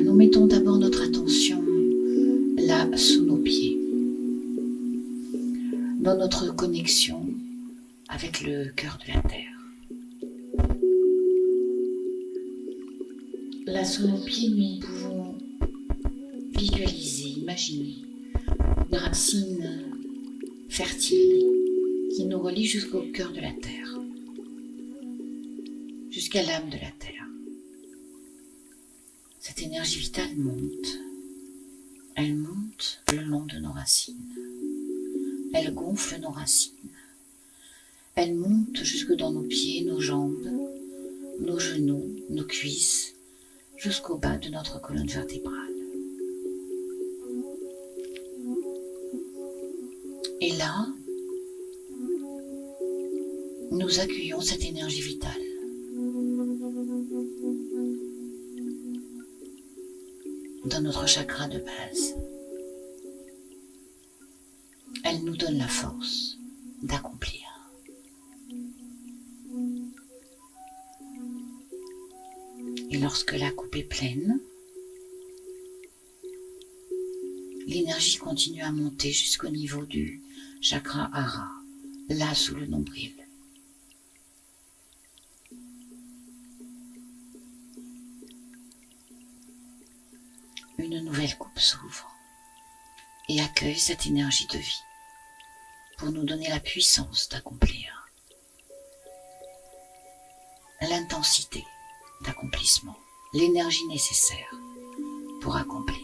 nous mettons d'abord notre attention là sous nos pieds, dans notre connexion avec le cœur de la terre. Là sous nos pieds, nous pouvons visualiser, imaginer une racine fertile qui nous relie jusqu'au cœur de la terre, jusqu'à l'âme de la terre. Cette énergie vitale monte. Elle monte le long de nos racines. Elle gonfle nos racines. Elle monte jusque dans nos pieds, nos jambes, nos genoux, nos cuisses, jusqu'au bas de notre colonne vertébrale. Et là, nous accueillons cette énergie vitale. Dans notre chakra de base. Elle nous donne la force d'accomplir. Et lorsque la coupe est pleine, l'énergie continue à monter jusqu'au niveau du chakra hara, là sous le nombril. Une nouvelle coupe s'ouvre et accueille cette énergie de vie pour nous donner la puissance d'accomplir, l'intensité d'accomplissement, l'énergie nécessaire pour accomplir.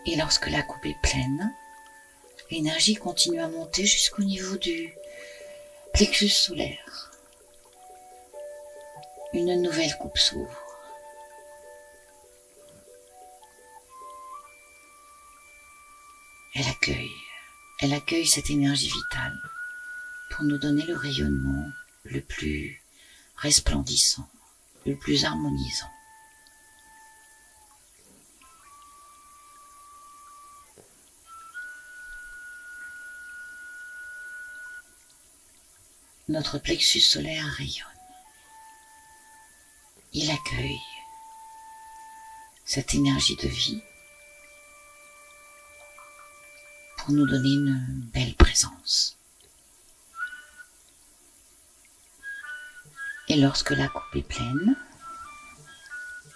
Et lorsque la coupe est pleine, l'énergie continue à monter jusqu'au niveau du plexus solaire. Une nouvelle coupe s'ouvre. Elle accueille cette énergie vitale pour nous donner le rayonnement le plus resplendissant, le plus harmonisant. Notre plexus solaire rayonne. Il accueille cette énergie de vie pour nous donner une belle présence. Et lorsque la coupe est pleine,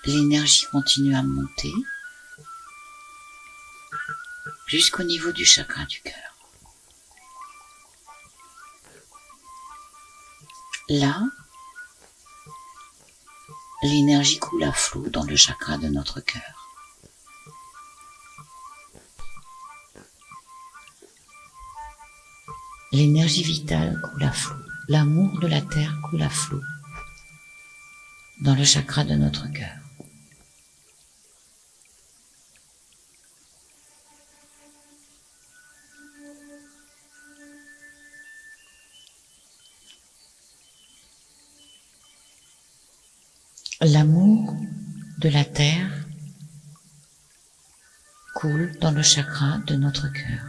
l'énergie continue à monter jusqu'au niveau du chakra du cœur. Là, l'énergie coule à flot dans le chakra de notre cœur. L'énergie vitale coule à flot. L'amour de la terre coule à flot dans le chakra de notre cœur. L'amour de la terre coule dans le chakra de notre cœur.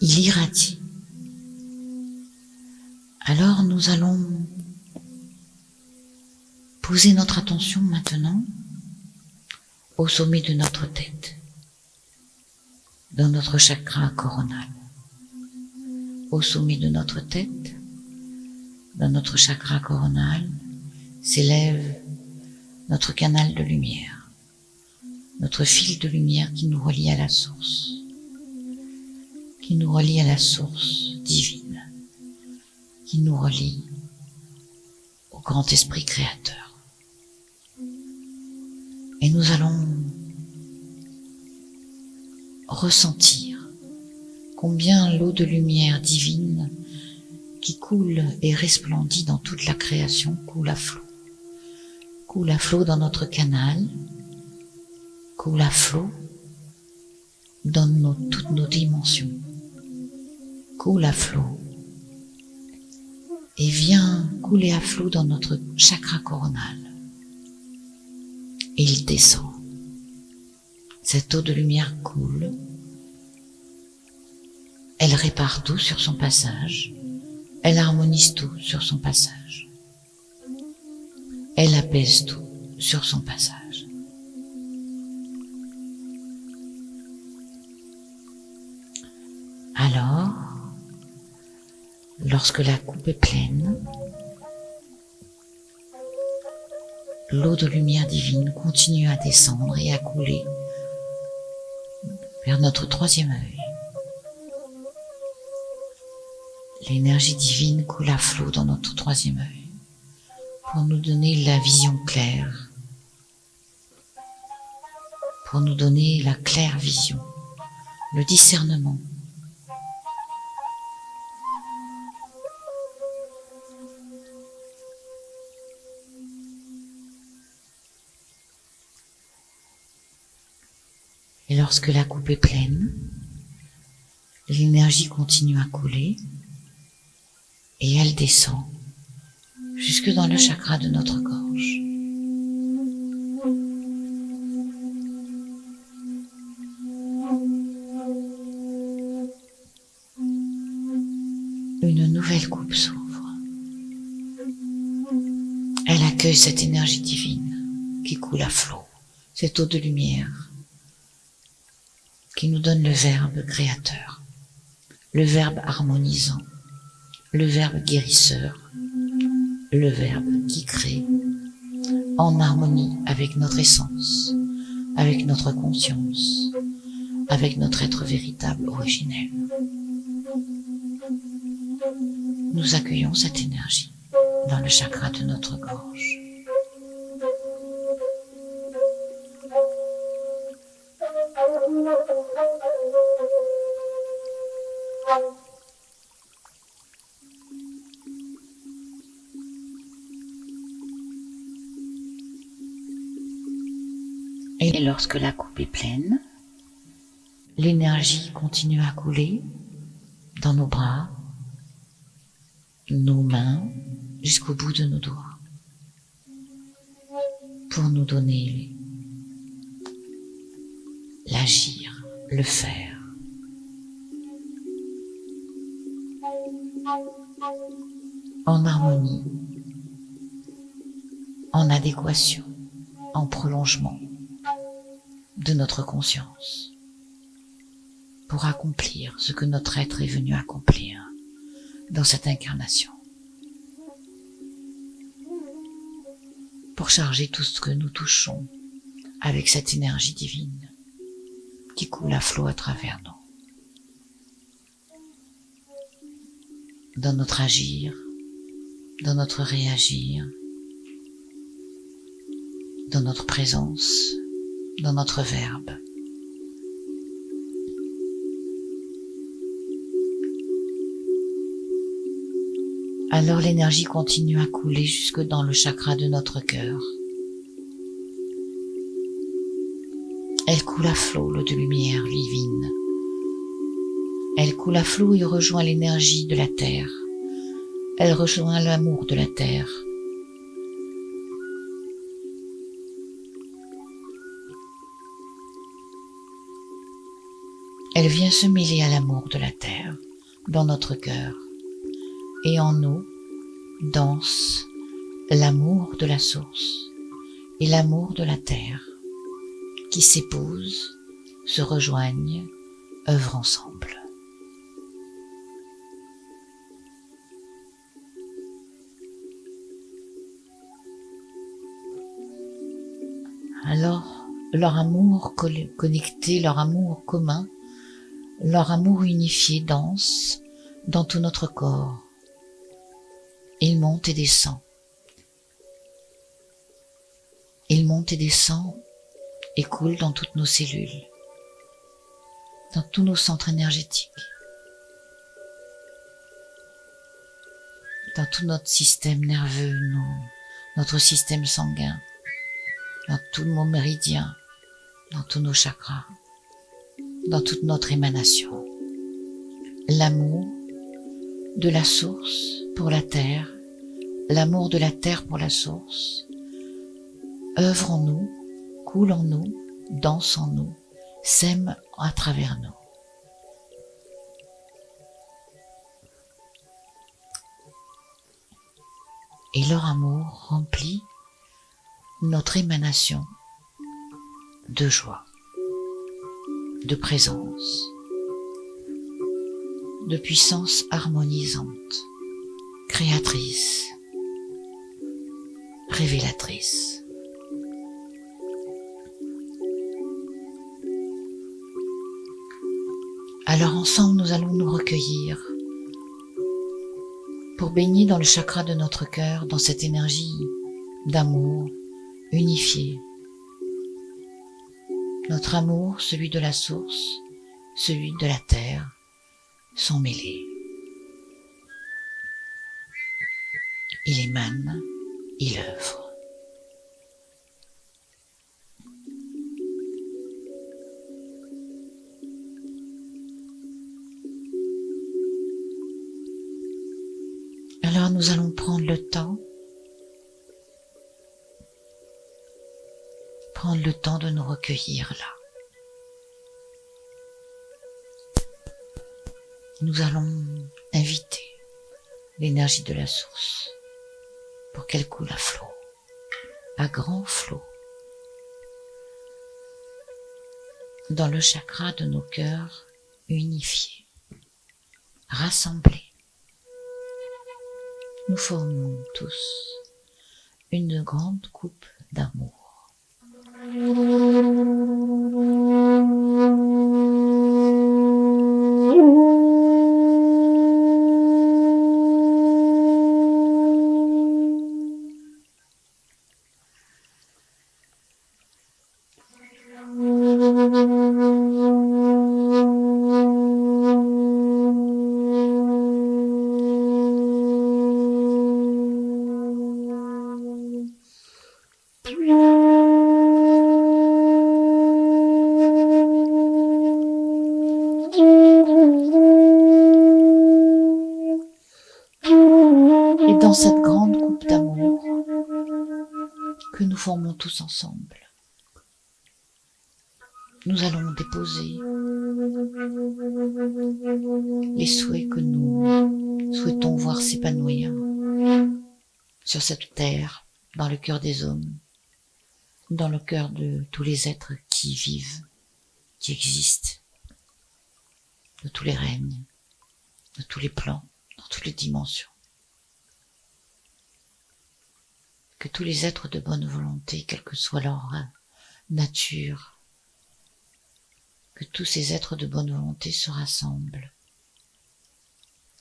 Il irradie. Alors nous allons poser notre attention maintenant au sommet de notre tête, dans notre chakra coronal. Au sommet de notre tête, dans notre chakra coronal, s'élève notre canal de lumière, notre fil de lumière qui nous relie à la source, divine, qui nous relie au grand esprit créateur. Et nous allons ressentir combien l'eau de lumière divine qui coule et resplendit dans toute la création coule à flot. Coule à flot dans notre canal, coule à flot dans toutes nos dimensions, coule à flot et vient couler à flot dans notre chakra coronal. Et il descend. Cette eau de lumière coule. Elle répare tout sur son passage. Elle harmonise tout sur son passage. Elle apaise tout sur son passage. Alors, lorsque la coupe est pleine, l'eau de lumière divine continue à descendre et à couler vers notre troisième œil. L'énergie divine coule à flot dans notre troisième œil pour nous donner la vision claire, pour nous donner la claire vision, le discernement. Et lorsque la coupe est pleine, l'énergie continue à couler et elle descend jusque dans le chakra de notre gorge. Une nouvelle coupe s'ouvre. Elle accueille cette énergie divine qui coule à flot, cette eau de lumière qui nous donne le verbe créateur, le verbe harmonisant, le verbe guérisseur, le verbe qui crée, en harmonie avec notre essence, avec notre conscience, avec notre être véritable originel. Nous accueillons cette énergie dans le chakra de notre gorge. Et lorsque la coupe est pleine, l'énergie continue à couler dans nos bras, nos mains, jusqu'au bout de nos doigts, pour nous donner l'agir, le faire. En harmonie, en adéquation, en prolongement de notre conscience, pour accomplir ce que notre être est venu accomplir dans cette incarnation, pour charger tout ce que nous touchons avec cette énergie divine qui coule à flot à travers nous, dans notre agir, dans notre réagir, dans notre présence, dans notre verbe. Alors l'énergie continue à couler jusque dans le chakra de notre cœur. Elle coule à flot, l'eau de lumière divine. Elle coule à flot et rejoint l'énergie de la terre. Elle rejoint l'amour de la terre. Elle vient se mêler à l'amour de la terre, dans notre cœur. Et en nous danse l'amour de la source et l'amour de la terre, qui s'épousent, se rejoignent, œuvrent ensemble. Alors, leur amour connecté, leur amour commun, leur amour unifié danse dans tout notre corps. Il monte et descend. Il monte et descend et coule dans toutes nos cellules, dans tous nos centres énergétiques, dans tout notre système nerveux, notre système sanguin, dans tous nos méridiens, dans tous nos chakras, dans toute notre émanation. L'amour de la source pour la terre, l'amour de la terre pour la source, œuvre en nous, coule en nous, danse en nous, sème à travers nous. Et leur amour remplit notre émanation de joie, de présence, de puissance harmonisante, créatrice, révélatrice. Alors ensemble, nous allons nous recueillir pour baigner dans le chakra de notre cœur, dans cette énergie d'amour unifiée. Notre amour, celui de la source, celui de la terre, sont mêlés. Il émane, il œuvre. Alors nous allons prendre le temps de nous recueillir là. Nous allons inviter l'énergie de la source pour qu'elle coule à flot, à grand flot, dans le chakra de nos cœurs unifiés, rassemblés. Nous formons tous une grande coupe d'amour. Et dans cette grande coupe d'amour que nous formons tous ensemble, nous allons déposer les souhaits que nous souhaitons voir s'épanouir sur cette terre, dans le cœur des hommes, dans le cœur de tous les êtres qui vivent, qui existent, de tous les règnes, de tous les plans, dans toutes les dimensions. Que tous les êtres de bonne volonté, quelle que soit leur nature, que tous ces êtres de bonne volonté se rassemblent,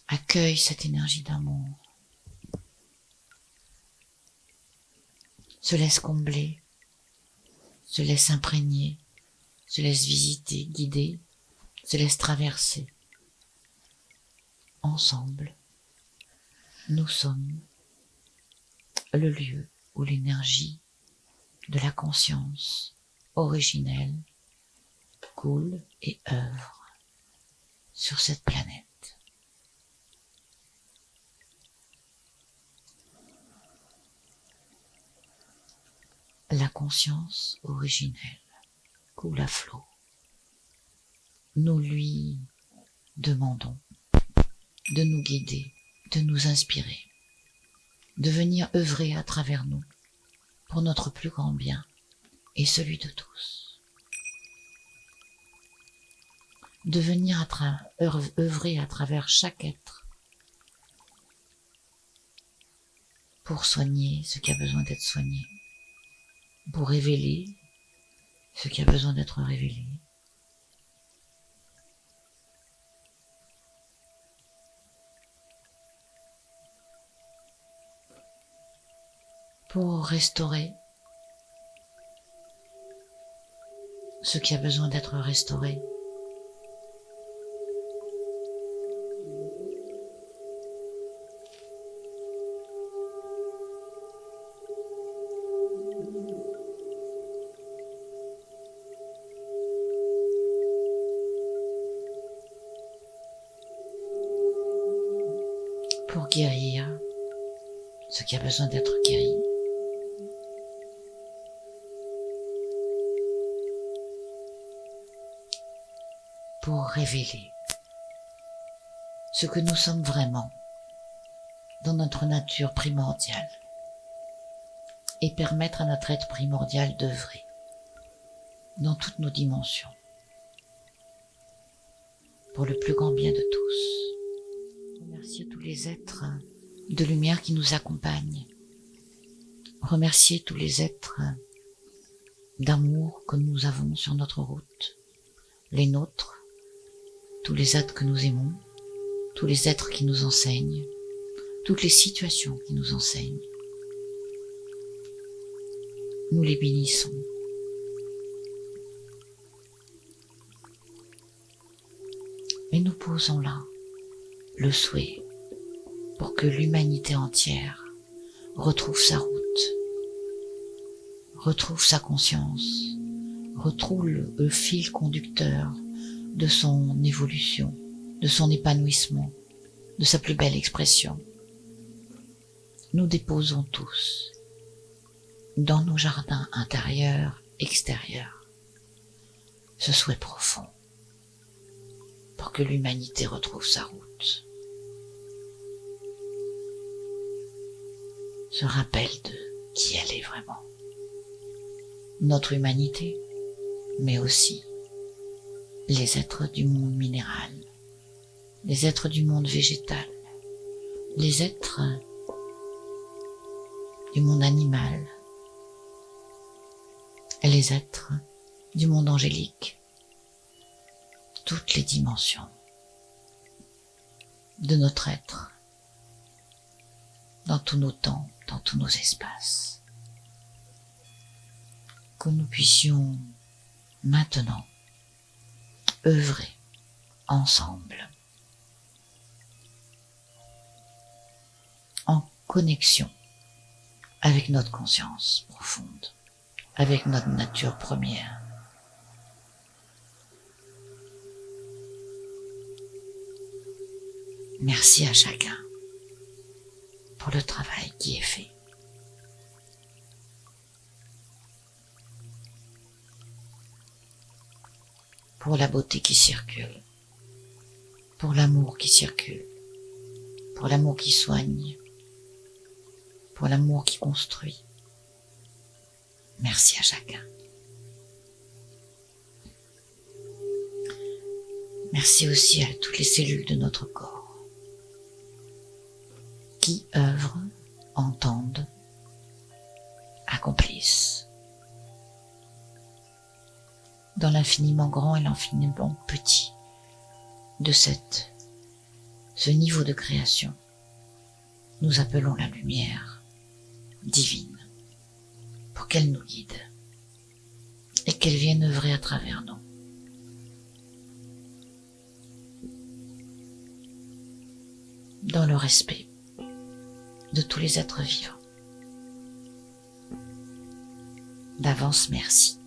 accueillent cette énergie d'amour, se laissent combler, se laissent imprégner, se laissent visiter, guider, se laissent traverser. Ensemble, nous sommes le lieu où l'énergie de la conscience originelle coule et œuvre sur cette planète. La conscience originelle coule à flot. Nous lui demandons de nous guider, de nous inspirer, de venir œuvrer à travers nous pour notre plus grand bien et celui de tous. De venir œuvrer à travers chaque être pour soigner ce qui a besoin d'être soigné, pour révéler ce qui a besoin d'être révélé, pour restaurer ce qui a besoin d'être restauré. pour guérir ce qui a besoin d'être guéri. Pour révéler ce que nous sommes vraiment dans notre nature primordiale et permettre à notre être primordial d'œuvrer dans toutes nos dimensions pour le plus grand bien de tous. Remercier tous les êtres de lumière qui nous accompagnent. Remercier tous les êtres d'amour que nous avons sur notre route, les nôtres, tous les êtres que nous aimons, tous les êtres qui nous enseignent, toutes les situations qui nous enseignent. Nous les bénissons. Et nous posons là le souhait pour que l'humanité entière retrouve sa route, retrouve sa conscience, retrouve le fil conducteur de son évolution, de son épanouissement, de sa plus belle expression. Nous déposons tous dans nos jardins intérieurs, extérieurs, ce souhait profond pour que l'humanité retrouve sa route, se rappelle de qui elle est vraiment, notre humanité, mais aussi les êtres du monde minéral, les êtres du monde végétal, les êtres du monde animal, et les êtres du monde angélique, toutes les dimensions de notre être, dans tous nos temps, dans tous nos espaces, que nous puissions maintenant œuvrer ensemble, en connexion avec notre conscience profonde, avec notre nature première. Merci à chacun pour le travail qui est fait. Pour la beauté qui circule, pour l'amour qui circule, pour l'amour qui soigne, pour l'amour qui construit. Merci à chacun. Merci aussi à toutes les cellules de notre corps qui œuvrent, entendent, accomplissent dans l'infiniment grand et l'infiniment petit de ce niveau de création. Nous appelons la lumière divine pour qu'elle nous guide et qu'elle vienne œuvrer à travers nous. Dans le respect de tous les êtres vivants. D'avance, merci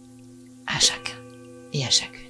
à chacun et à chacune.